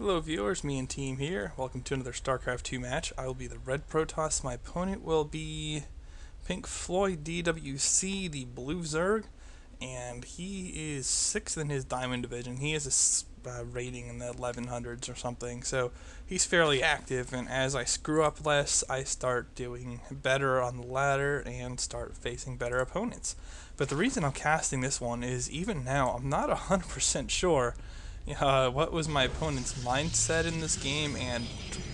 Hello viewers, TheMeInTeam here. Welcome to another Starcraft 2 match. I will be the red Protoss. My opponent will be pinkfloyddwc, the blue Zerg, and he is 6th in his diamond division. He has a rating in the 1100s or something, so he's fairly active, and as I screw up less, I start doing better on the ladder and start facing better opponents. But the reason I'm casting this one is even now I'm not 100% sure what was my opponent's mindset in this game and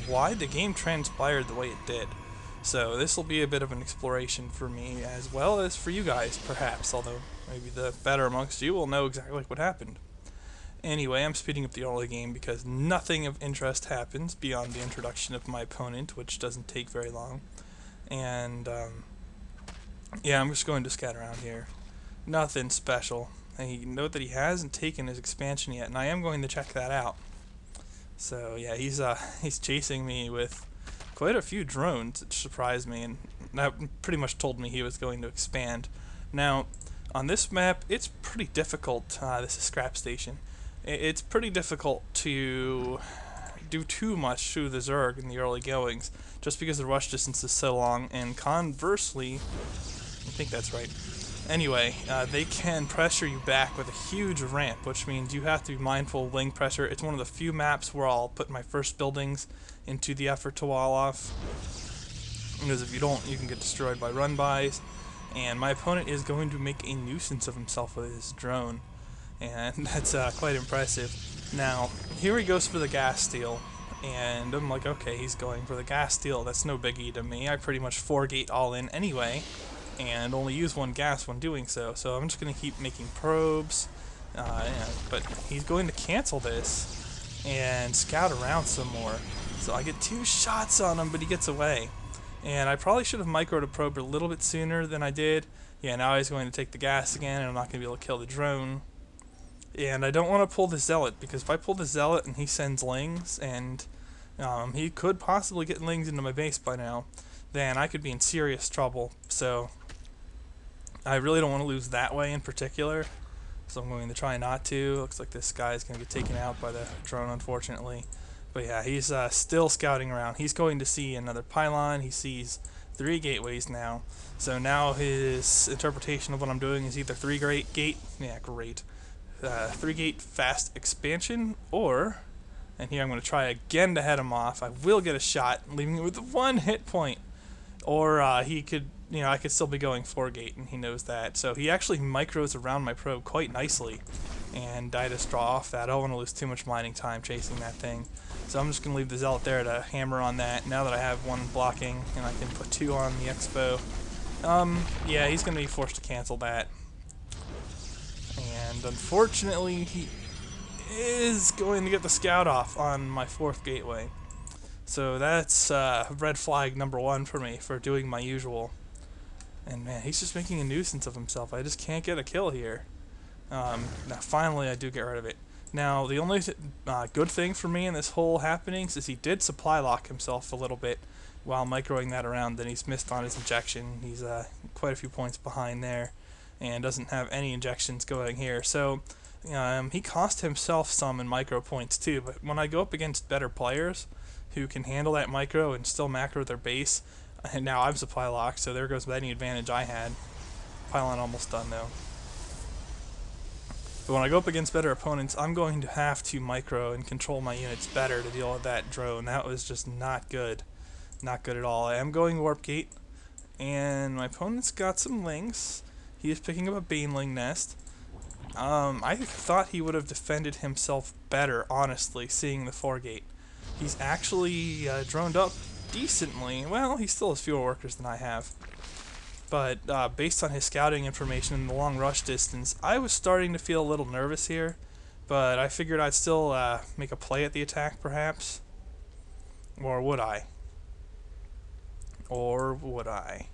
why the game transpired the way it did. So this will be a bit of an exploration for me as well as for you guys, perhaps, although maybe the better amongst you will know exactly what happened. Anyway, I'm speeding up the early game because nothing of interest happens beyond the introduction of my opponent, which doesn't take very long. And yeah, I'm just going to scout around here. Nothing special. And note that he hasn't taken his expansion yet, and I am going to check that out. So yeah, he's chasing me with quite a few drones, which surprised me, and that pretty much told me he was going to expand. Now, on this map, it's pretty difficult. This is Scrap Station. It's pretty difficult to do too much to the Zerg in the early goings, just because the rush distance is so long. And conversely, I think that's right. Anyway, they can pressure you back with a huge ramp, which means you have to be mindful of wing pressure. It's one of the few maps where I'll put my first buildings into the effort to wall off, because if you don't, you can get destroyed by run-bys. And my opponent is going to make a nuisance of himself with his drone, and that's quite impressive. Now, here he goes for the gas steal, and I'm like, okay, he's going for the gas steal. That's no biggie to me. I pretty much 4-gate all in anyway, and only use one gas when doing so. So I'm just going to keep making probes, yeah, but he's going to cancel this and scout around some more. So I get 2 shots on him, but he gets away. And I probably should have microed a probe a little bit sooner than I did. Yeah, now he's going to take the gas again, and I'm not going to be able to kill the drone. And I don't want to pull the Zealot, because if I pull the Zealot and he sends Lings, and he could possibly get Lings into my base by now, then I could be in serious trouble. So I really don't want to lose that way in particular, so I'm going to try not to. Looks like this guy is going to get taken out by the drone, unfortunately. But yeah, he's still scouting around. He's going to see another pylon. He sees 3 gateways now. So now his interpretation of what I'm doing is either 3-gate, yeah, great, 3-gate fast expansion, or, and here I'm going to try again to head him off. I will get a shot, leaving him with 1 hit point. Or he could, I could still be going 4-gate, and he knows that. So he actually micros around my probe quite nicely, and I just draw off that. I don't want to lose too much mining time chasing that thing. So I'm just going to leave the Zealot there to hammer on that. Now that I have 1 blocking, and I can put 2 on the Expo. Yeah, he's going to be forced to cancel that. And unfortunately, he is going to get the scout off on my 4th gateway. So that's red flag number 1 for me for doing my usual. And man, he's just making a nuisance of himself. I just can't get a kill here. Now finally I do get rid of it. Now the only good thing for me in this whole happenings is he did supply lock himself a little bit while microing that around. Then he's missed on his injection. He's quite a few points behind there, and doesn't have any injections going here. So he cost himself some in micro points too. But when I go up against better players who can handle that micro and still macro their base, and now I'm supply locked, so there goes any advantage I had. Pylon almost done though. But when I go up against better opponents, I'm going to have to micro and control my units better to deal with that drone. That was just not good. Not good at all. I am going Warp Gate, and my opponent's got some Lings. He is picking up a Baneling nest. I thought he would have defended himself better, honestly, seeing the 4-gate. He's actually droned up decently. Well, he still has fewer workers than I have. But based on his scouting information and the long rush distance, I was starting to feel a little nervous here. But I figured I'd still make a play at the attack, perhaps. Or would I? Or would I?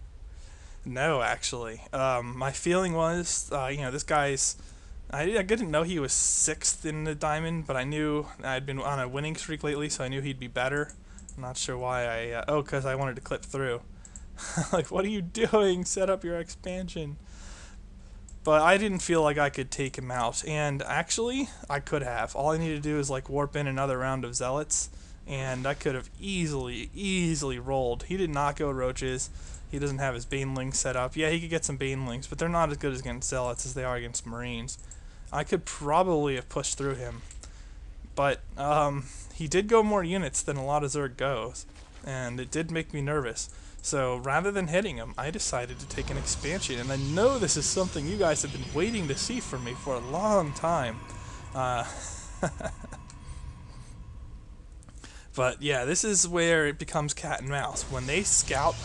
No, actually. My feeling was, this guy's... I didn't know he was 6th in the diamond, but I knew I'd been on a winning streak lately, so I knew he'd be better. I'm not sure why I... oh, because I wanted to clip through. Like, what are you doing? Set up your expansion. But I didn't feel like I could take him out, and actually, I could have. All I needed to do is like warp in another round of zealots, and I could have easily rolled. He did not go roaches. He doesn't have his banelings set up. Yeah, he could get some banelings, but they're not as good as against zealots as they are against marines. I could probably have pushed through him, but he did go more units than a lot of Zerg goes, and it did make me nervous. So rather than hitting him, I decided to take an expansion, and I know this is something you guys have been waiting to see from me for a long time. But yeah, this is where it becomes cat and mouse. When they scout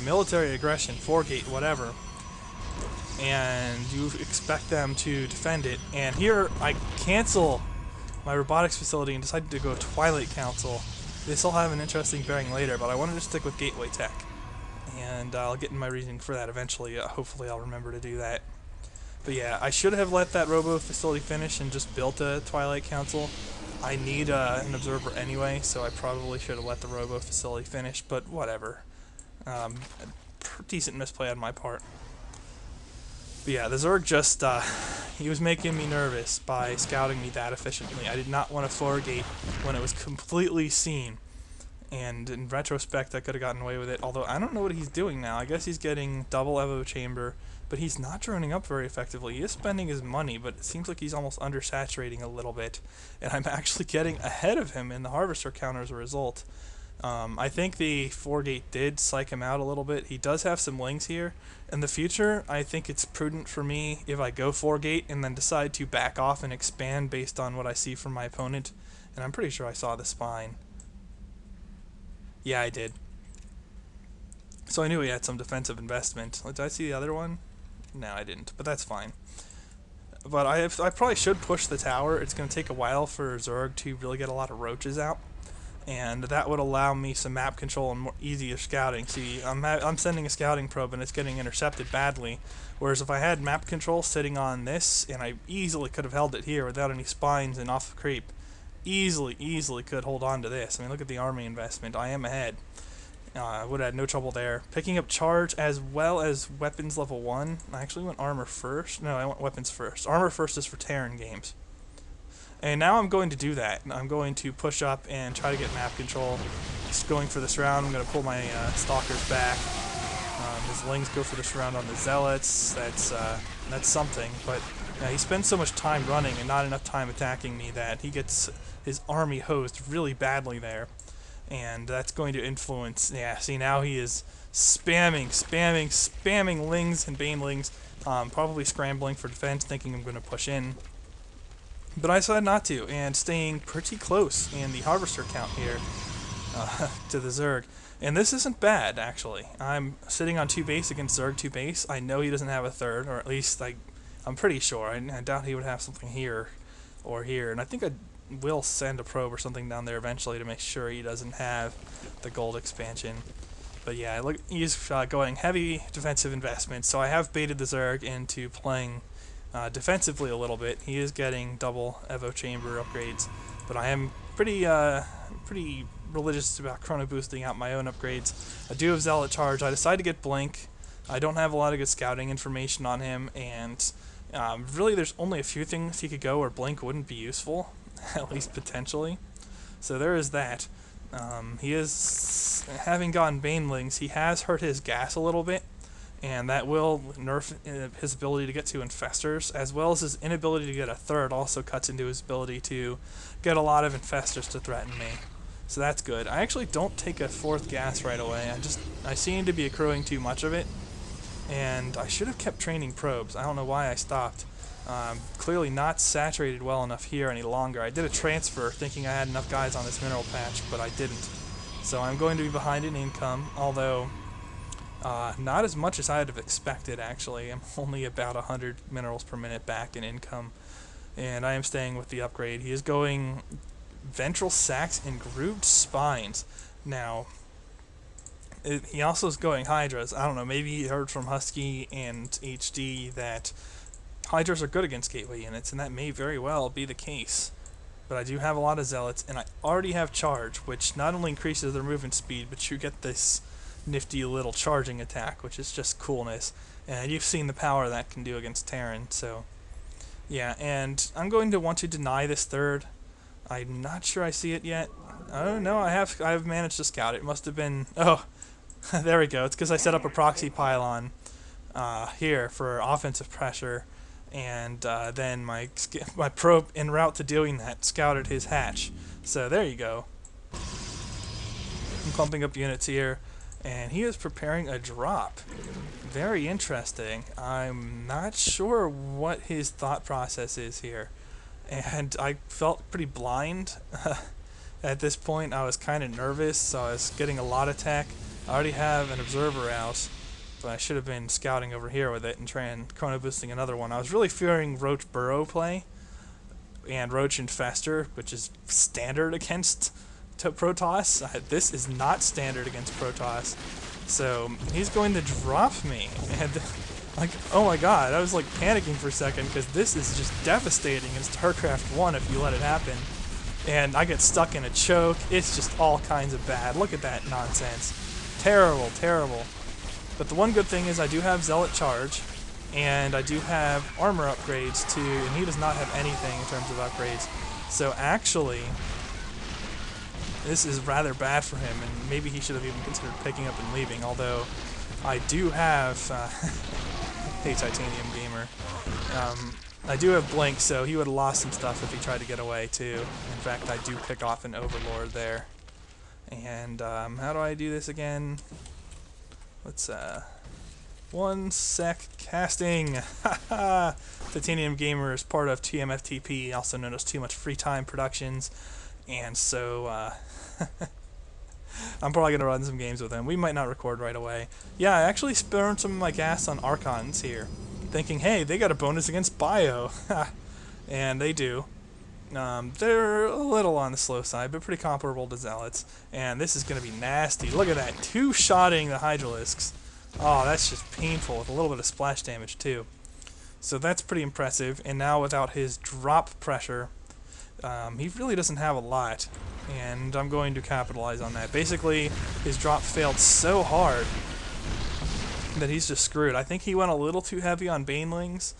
military aggression, 4-gate, whatever, and you expect them to defend it, and here I cancel my robotics facility and decided to go Twilight Council. This will have an interesting bearing later, but I wanted to stick with Gateway Tech. And I'll get in my reasoning for that eventually. Hopefully I'll remember to do that. But yeah, I should have let that robo facility finish and just built a Twilight Council. I need an observer anyway, so I probably should have let the robo facility finish, but whatever. Decent misplay on my part. But yeah, the Zerg just, he was making me nervous by scouting me that efficiently. I did not want to 4-gate when it was completely seen. And in retrospect, I could have gotten away with it, although I don't know what he's doing now. I guess he's getting double Evo Chamber, but he's not droning up very effectively. He is spending his money, but it seems like he's almost undersaturating a little bit. And I'm actually getting ahead of him in the Harvester counter as a result. I think the 4-gate did psych him out a little bit. He does have some lings here. In the future, I think it's prudent for me if I go 4-gate and then decide to back off and expand based on what I see from my opponent. And I'm pretty sure I saw the spine. Yeah, I did. So I knew he had some defensive investment. Did I see the other one? No, I didn't, but that's fine. But I probably should push the tower. It's going to take a while for Zerg to really get a lot of roaches out, and that would allow me some map control and more easier scouting. See, I'm sending a scouting probe and it's getting intercepted badly, whereas if I had map control sitting on this, and I easily could have held it here without any spines and off the creep, easily could hold on to this. I mean, look at the army investment. I am ahead. I would have had no trouble there. Picking up charge as well as weapons level 1. I actually went armor first. No, I went weapons first. Armor first is for Terran games. And now I'm going to do that. I'm going to push up and try to get map control. Just going for this round. I'm going to pull my stalkers back. His lings go for this round on the zealots. That's something. But he spends so much time running and not enough time attacking me that he gets his army hosed really badly there. And that's going to influence, yeah, see now he is spamming lings and banelings, probably scrambling for defense, thinking I'm going to push in. But I decided not to, and staying pretty close in the harvester count here to the Zerg. And this isn't bad, actually. I'm sitting on 2 base against Zerg 2 base. I know he doesn't have a third, or at least I'm pretty sure. I doubt he would have something here or here. And I think I will send a probe or something down there eventually to make sure he doesn't have the gold expansion. But yeah, look, he's going heavy defensive investment, so I have baited the Zerg into playing defensively a little bit. He is getting double Evo Chamber upgrades, but I am pretty religious about chrono boosting out my own upgrades. I do have Zealot Charge. I decided to get Blink. I don't have a lot of good scouting information on him, and really there's only a few things he could go where Blink wouldn't be useful, at least potentially. So there is that. He is, having gotten Banelings, he has hurt his gas a little bit, and that will nerf his ability to get to Infestors, as well as his inability to get a third also cuts into his ability to get a lot of Infestors to threaten me. So that's good. I actually don't take a 4th gas right away. I seem to be accruing too much of it, and I should have kept training probes. I don't know why I stopped. Clearly not saturated well enough here any longer. I did a transfer thinking I had enough guys on this mineral patch, but I didn't. So I'm going to be behind in income, although not as much as I'd have expected, actually. I'm only about 100 minerals per minute back in income, and I am staying with the upgrade. He is going ventral sacs and grooved spines. Now, he also is going Hydras. I don't know, maybe he heard from Husky and HD that Hydras are good against gateway units, and that may very well be the case. But I do have a lot of Zealots, and I already have Charge, which not only increases their movement speed, but you get this nifty little charging attack, which is just coolness. And you've seen the power that can do against Terran, so yeah. And I'm going to want to deny this third. I'm not sure I see it yet. Oh no, I've managed to scout it. It must have been, oh, there we go. It's because I set up a proxy pylon here for offensive pressure, and then my probe en route to doing that scouted his hatch. So there you go. I'm clumping up units here, and he is preparing a drop. Very interesting. I'm not sure what his thought process is here, and I felt pretty blind at this point. I was kind of nervous, so I was getting a lot of tech. I already have an observer out, but I should have been scouting over here with it and trying chrono boosting another one. I was really fearing Roach Burrow play and Roach Infester, which is standard against Protoss. This is not standard against Protoss. So he's going to drop me, and like, oh my god, I was like panicking for a second because this is just devastating in Starcraft 1 if you let it happen. And I get stuck in a choke. It's just all kinds of bad. Look at that nonsense. Terrible, terrible. But the one good thing is I do have Zealot Charge, and I do have armor upgrades too, and he does not have anything in terms of upgrades. So actually, this is rather bad for him, and maybe he should have even considered picking up and leaving, although I do have... hey, Titanium Gamer. I do have Blink, so he would have lost some stuff if he tried to get away, too. In fact, I do pick off an Overlord there. And, how do I do this again? Let's, one sec casting! Haha! Titanium Gamer is part of TMFTP, also known as Too Much Free Time Productions. And so, I'm probably going to run some games with him. We might not record right away. Yeah, I actually burned some of my gas on Archons here, thinking, hey, they got a bonus against Bio. And they do. They're a little on the slow side, but pretty comparable to Zealots. And this is going to be nasty. Look at that. Two-shotting the Hydralisks. Oh, that's just painful with a little bit of splash damage, too. So that's pretty impressive. And now without his drop pressure, he really doesn't have a lot. And I'm going to capitalize on that. Basically, his drop failed so hard that he's just screwed. I think he went a little too heavy on Banelings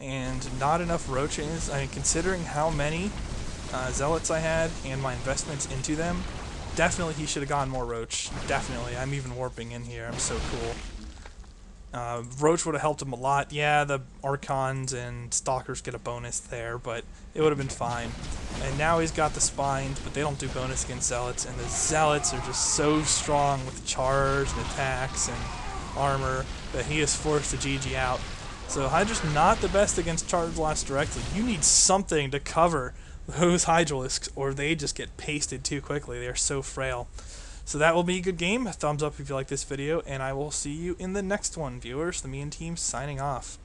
and not enough Roaches. I mean, considering how many Zealots I had and my investments into them, definitely he should have gone more Roach. Definitely. I'm even warping in here. I'm so cool. Roach would have helped him a lot. Yeah, the Archons and Stalkers get a bonus there, but it would have been fine. And now he's got the Spines, but they don't do bonus against Zealots, and the Zealots are just so strong with charge and attacks and armor that he is forced to GG out. So Hydra's not the best against charge blasts directly. You need something to cover those Hydralisks, or they just get pasted too quickly. They are so frail. So that will be a good game. A thumbs up if you like this video, and I will see you in the next one, viewers. TheMeInTeam signing off.